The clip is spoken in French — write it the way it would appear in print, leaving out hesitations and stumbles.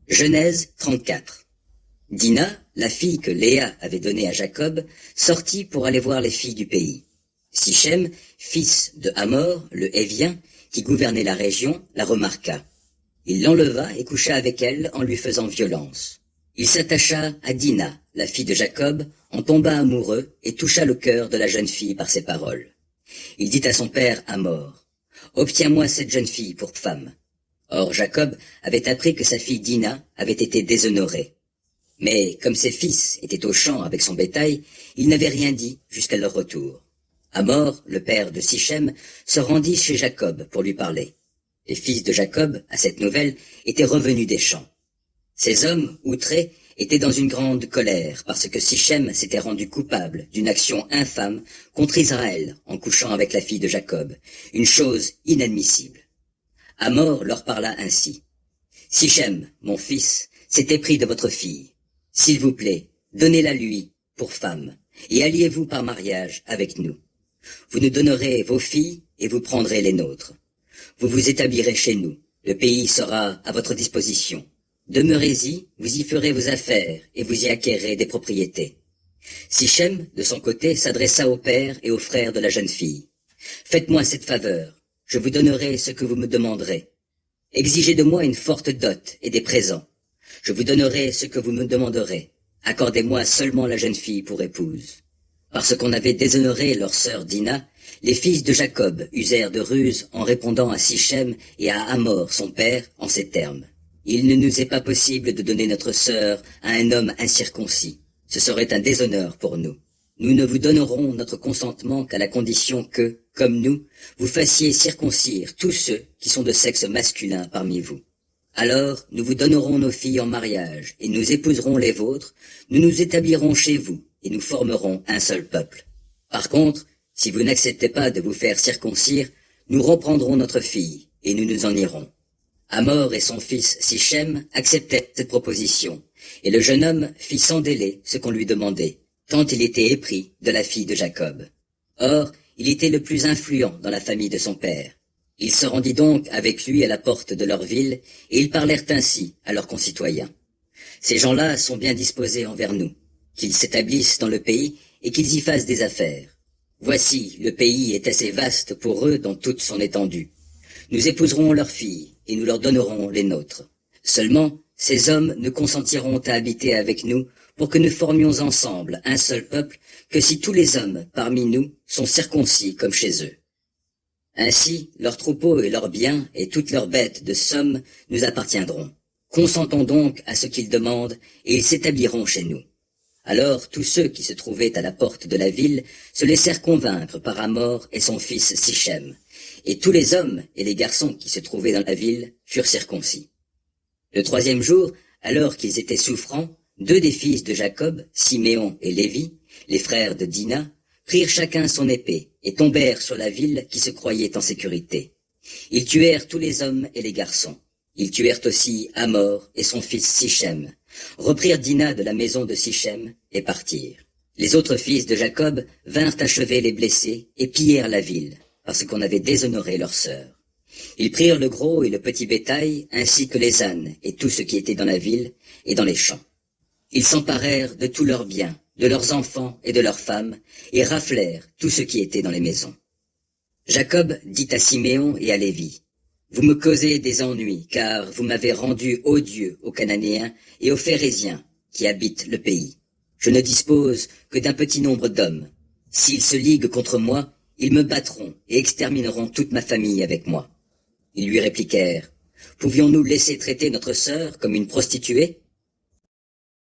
Genèse 34. Dina, la fille que Léa avait donnée à Jacob, sortit pour aller voir les filles du pays. Sichem, fils de Hamor, le Hévien, qui gouvernait la région, la remarqua. Il l'enleva et coucha avec elle en lui faisant violence. Il s'attacha à Dina, la fille de Jacob, en tomba amoureux et toucha le cœur de la jeune fille par ses paroles. Il dit à son père Hamor, « Obtiens-moi cette jeune fille pour femme. » Or Jacob avait appris que sa fille Dina avait été déshonorée. Mais comme ses fils étaient au champ avec son bétail, il n'avait rien dit jusqu'à leur retour. Hamor, le père de Sichem, se rendit chez Jacob pour lui parler. Les fils de Jacob, à cette nouvelle, étaient revenus des champs. Ces hommes, outrés, étaient dans une grande colère parce que Sichem s'était rendu coupable d'une action infâme contre Israël en couchant avec la fille de Jacob, une chose inadmissible. Hamor leur parla ainsi. « Sichem, mon fils, s'est épris de votre fille. S'il vous plaît, donnez-la lui pour femme, et alliez-vous par mariage avec nous. Vous nous donnerez vos filles et vous prendrez les nôtres. Vous vous établirez chez nous, le pays sera à votre disposition. Demeurez-y, vous y ferez vos affaires et vous y acquérez des propriétés. » Sichem, de son côté, s'adressa au père et aux frères de la jeune fille. « Faites-moi cette faveur, je vous donnerai ce que vous me demanderez. Exigez de moi une forte dot et des présents. Je vous donnerai ce que vous me demanderez. Accordez-moi seulement la jeune fille pour épouse. » Parce qu'on avait déshonoré leur sœur Dina, les fils de Jacob usèrent de ruse en répondant à Sichem et à Hamor, son père, en ces termes. « Il ne nous est pas possible de donner notre sœur à un homme incirconcis. Ce serait un déshonneur pour nous. Nous ne vous donnerons notre consentement qu'à la condition que, comme nous, vous fassiez circoncire tous ceux qui sont de sexe masculin parmi vous. Alors, nous vous donnerons nos filles en mariage, et nous épouserons les vôtres, nous nous établirons chez vous, et nous formerons un seul peuple. Par contre, si vous n'acceptez pas de vous faire circoncire, nous reprendrons notre fille, et nous nous en irons. » Hamor et son fils Sichem acceptèrent cette proposition, et le jeune homme fit sans délai ce qu'on lui demandait, tant il était épris de la fille de Jacob. Or, il était le plus influent dans la famille de son père. Il se rendit donc avec lui à la porte de leur ville, et ils parlèrent ainsi à leurs concitoyens. « Ces gens-là sont bien disposés envers nous, qu'ils s'établissent dans le pays et qu'ils y fassent des affaires. Voici, le pays est assez vaste pour eux dans toute son étendue. Nous épouserons leurs filles, et nous leur donnerons les nôtres. Seulement, ces hommes ne consentiront à habiter avec nous pour que nous formions ensemble un seul peuple que si tous les hommes parmi nous sont circoncis comme chez eux. Ainsi, leurs troupeaux et leurs biens et toutes leurs bêtes de somme nous appartiendront. Consentons donc à ce qu'ils demandent et ils s'établiront chez nous. » Alors tous ceux qui se trouvaient à la porte de la ville se laissèrent convaincre par Hamor et son fils Sichem, et tous les hommes et les garçons qui se trouvaient dans la ville furent circoncis. Le troisième jour, alors qu'ils étaient souffrants, deux des fils de Jacob, Siméon et Lévi, les frères de Dina, prirent chacun son épée et tombèrent sur la ville qui se croyait en sécurité. Ils tuèrent tous les hommes et les garçons. Ils tuèrent aussi Hamor et son fils Sichem, reprirent Dina de la maison de Sichem et partirent. Les autres fils de Jacob vinrent achever les blessés et pillèrent la ville, parce qu'on avait déshonoré leur sœur. Ils prirent le gros et le petit bétail, ainsi que les ânes et tout ce qui était dans la ville et dans les champs. Ils s'emparèrent de tous leurs biens, de leurs enfants et de leurs femmes, et raflèrent tout ce qui était dans les maisons. Jacob dit à Siméon et à Lévi, « Vous me causez des ennuis, car vous m'avez rendu odieux aux Cananéens et aux Phéréziens qui habitent le pays. Je ne dispose que d'un petit nombre d'hommes. S'ils se liguent contre moi, ils me battront et extermineront toute ma famille avec moi. » Ils lui répliquèrent, « Pouvions-nous laisser traiter notre sœur comme une prostituée ?